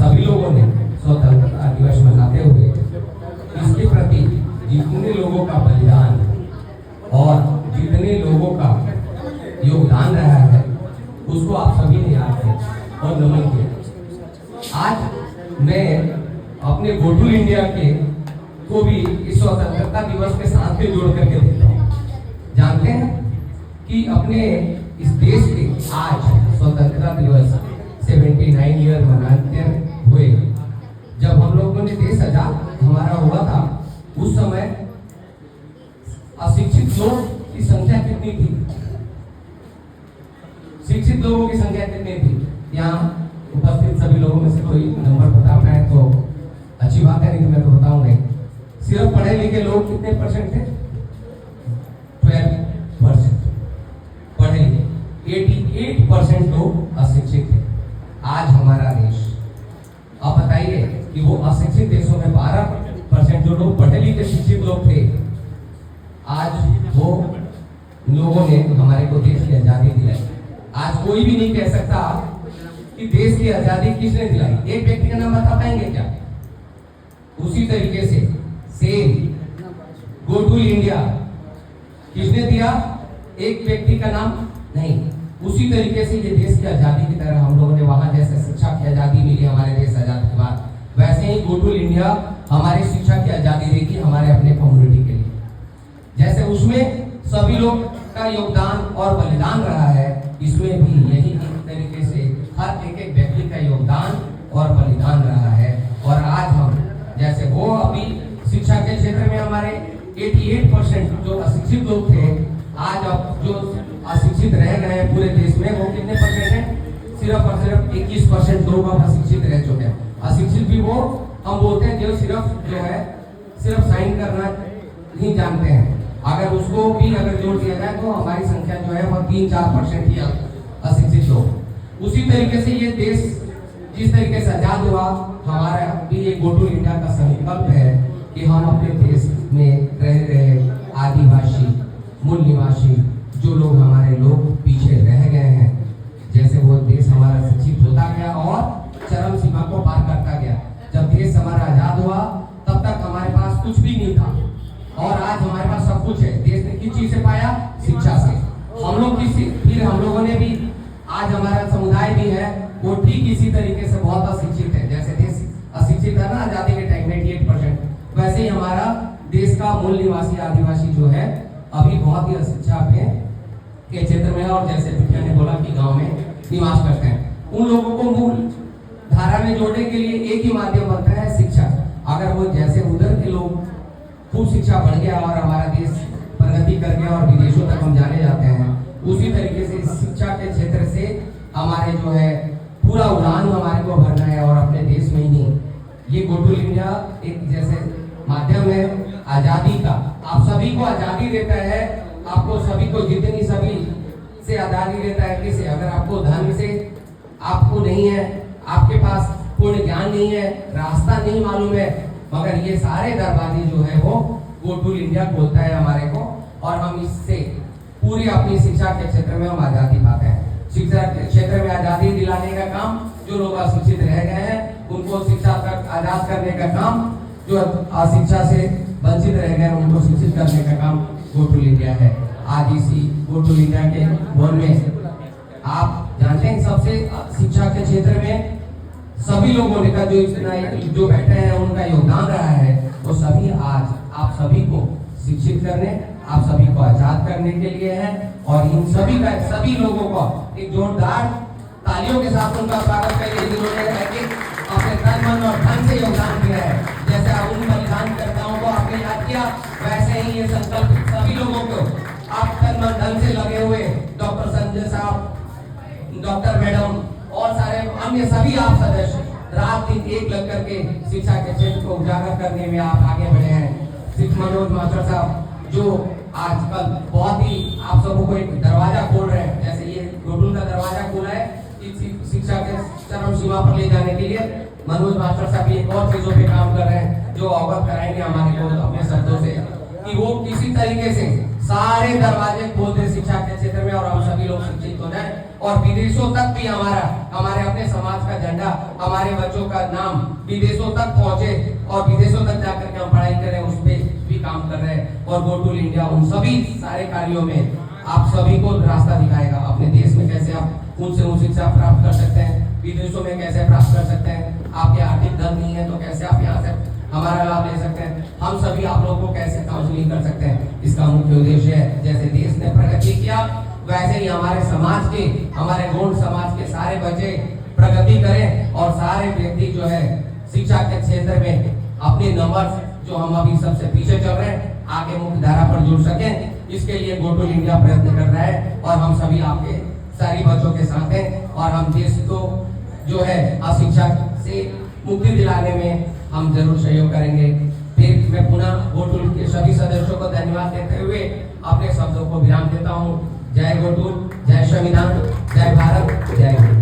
सभी लोगों ने स्वतंत्रता दिवस मनाते हुए इसके प्रति जितने लोगों का बलिदान और जितने लोगों का योगदान रहा है उसको आप सभी ने याद किया और नमन किया। आज मैं अपने गो टू इंडिया के को भी इस स्वतंत्रता दिवस के साथ में जोड़ करके देखता हूँ। जानते हैं कि अपने इस देश के आज स्वतंत्रता दिवस 79 ईयर मनाते हुए जब हम लोगों ने देश आजाद हमारा हुआ था, उस समय अशिक्षित लोग की संख्या कितनी थी? शिक्षित लोगों की संख्या कितनी थी? यहाँ उपस्थित सभी लोगों में से कोई नंबर बता पाए तो अच्छी बात है, नहीं तो मैं तो बताऊंगा। सिर्फ पढ़े लिखे लोग कितने परसेंट थे? 12%। पढ़े लिखे 88% लोग अशिक्षित थे। आज हमारा देश, अब बताइए कि वो अशिक्षित देशों में 12% जो लोग पढ़े लिखे शिक्षित लोग थे, आज वो लोगों ने हमारे को देश की आजादी दिलाई। आज कोई भी नहीं कह सकता कि देश की आजादी किसने दिलाई। एक व्यक्ति का नाम बता पाएंगे क्या? उसी तरीके से सेम गो टू इंडिया किसने दिया? एक व्यक्ति का नाम नहीं। उसी तरीके से ये देश की आजादी की तरह हम लोगों ने वहां जैसे शिक्षा की आजादी मिली हमारे देश आजाद के बाद, वैसे ही गो टू इंडिया हमारी शिक्षा की आजादी देगी हमारे अपने कम्युनिटी के लिए। जैसे उसमें सभी लोग का योगदान और बलिदान रहा है, इसमें भी यही एक तरीके से हर एक व्यक्ति का योगदान और बलिदान रहा है। और आज हम जैसे वो अभी शिक्षा के क्षेत्र में हमारे 88% जो अशिक्षित लोग थे, आज अब जो अशिक्षित रह गए पूरे देश में वो कितने परसेंट है? सिर्फ और सिर्फ 21% लोग अब अशिक्षित रह चुके हैं। अशिक्षित भी वो हम बोलते हैं जो सिर्फ साइन करना नहीं जानते हैं। अगर उसको भी अगर जोड़ दिया जाए तो हमारी संख्या जो है वो 3-4% ही अशिक्षित लोग। उसी तरीके से ये देश जिस तरीके से आजाद हुआ, हमारा भी ये गो टू इंडिया का संकल्प है कि हम अपने देश में रह रहे आदिवासी, मूल निवासी जो लोग हमारे लोग पीछे रह गए हैं, जैसे वो देश हमारा शिक्षित होता गया और चरम सीमा को पार करता गया। जब देश हमारा आजाद हुआ तब तक हमारे पास कुछ भी नहीं था और आज हमारे पास सब कुछ है। देश ने किस चीज से पाया? शिक्षा से। हम लोग फिर हम लोगों ने भी, आज हमारा समुदाय भी है वो ठीक इसी तरीके से बहुत अशिक्षित है। जैसे देश अशिक्षित है ना आजादी के टाइम 98%, वैसे ही हमारा देश का मूल निवासी आदिवासी जो है अभी बहुत ही अशिक्षा के क्षेत्र में है। और जैसे पिटिया ने बोला कि गांव में निवास करते हैं, उन लोगों को मूल धारा में जोड़ने के लिए एक ही माध्यम बनता है शिक्षा। अगर वो जैसे उधर के लोग खूब शिक्षा बढ़ गया और हमारा देश प्रगति कर गया और विदेशों तक हम जाने जाते हैं, उसी तरीके से शिक्षा के क्षेत्र से हमारे जो है पूरा उड़ान हमारे को भरना है और अपने देश में ही नहीं। ये गो टू इंडिया एक जैसे माध्यम है आजादी का, आप सभी को आजादी देता है। आपको सभी को जितनी सभी से आजादी देता है किसे? अगर आपको धर्म से आपको नहीं है, आपके पास पूर्ण ज्ञान नहीं है, रास्ता नहीं मालूम है, मगर ये सारे दरवाजे जो है वो गो टू इंडिया खोलता है हमारे को और हम इससे पूरी अपनी शिक्षा के क्षेत्र में हम आजादी पाते हैं। शिक्षा के क्षेत्र में आजादी दिलाने का काम, जो लोग अशिक्षित रह गए हैं उनको शिक्षा तक आजाद करने का काम, जो अशिक्षा से वंचित रह गए उनको शिक्षित करने का काम गो टू इंडिया है। आज इसी गो टू इंडिया के भवन में आप जानते हैं सबसे शिक्षा के क्षेत्र में सभी लोगों ने का जो इतना जो बैठे हैं उनका योगदान रहा है, वो सभी आज आप सभी को शिक्षित करने, आप सभी को आजाद करने के लिए है। और इन सभी लोगों को एक जोरदार तालियों के साथ उनका स्वागत करिए जिन्होंने अपने तन मन और धन से योगदान दिया है। जैसे आप उन बलिदानकर्ताओं को आपने याद किया, वैसे ही ये संकल्प सभी लोगों को आप तन मन धन से लगे हुए डॉक्टर संजय साहब, डॉक्टर मैडम और सारे अन्य सभी आप सदस्य रात दिन एक लग करके शिक्षा के क्षेत्र को उजागर करने में आप आगे बढ़े हैं। शिक्षक मनोज मास्टर साहब जो आजकल बहुत ही आप सबों को एक दरवाजा खोल रहे हैं, जैसे ये गोटूल का दरवाजा खोला है शिक्षा के चरम सीमा पर ले जाने के लिए। मनोज मास्टर साहब एक और चीजों पे काम कर रहे हैं जो अवगत कराएंगे हमारे को अपने शब्दों से कि वो किसी तरीके से सारे दरवाजे खोल दे शिक्षा के क्षेत्र में और हम सभी लोग शिक्षित हो जाए। और विदेशों तक भी हमारे अपने समाज का झंडा, हमारे बच्चों का नाम विदेशों तक पहुंचे और विदेशों तक जाकर के हम पढ़ाई करें, उस पे भी काम कर रहे हैं। और गो टू इंडिया उन सभी सारे कार्यों में आप सभी को रास्ता दिखाएगा। अपने देश में कैसे आप ऊंच से ऊंच शिक्षा प्राप्त कर सकते हैं, विदेशों में कैसे प्राप्त कर सकते हैं, आपके आर्थिक धन नहीं है तो कैसे आप यहाँ से हमारा लाभ ले सकते हैं, हम सभी आप लोगों को कैसे काउंसलिंग कर सकते हैं। इसका मुख्य उद्देश्य है जैसे देश ने प्रगति किया वैसे ही हमारे समाज के, हमारे गौड़ समाज के सारे बच्चे प्रगति करें और सारे व्यक्ति जो है शिक्षा के क्षेत्र में अपने नंबर जो हम अभी सबसे पीछे चल रहे हैं आगे मुख्य धारा पर जुड़ सकें। इसके लिए गो टू इंडिया प्रयत्न कर रहा है और हम सभी आपके सारी बच्चों के साथ हैं और हम देश को जो है अशिक्षा से मुक्ति दिलाने में हम जरूर सहयोग करेंगे। फिर मैं पुनः गोटुल के सभी सदस्यों को धन्यवाद देते हुए अपने शब्दों को विराम देता हूँ। जय गोटुल, जय संविधान, जय भारत, जय हिंद।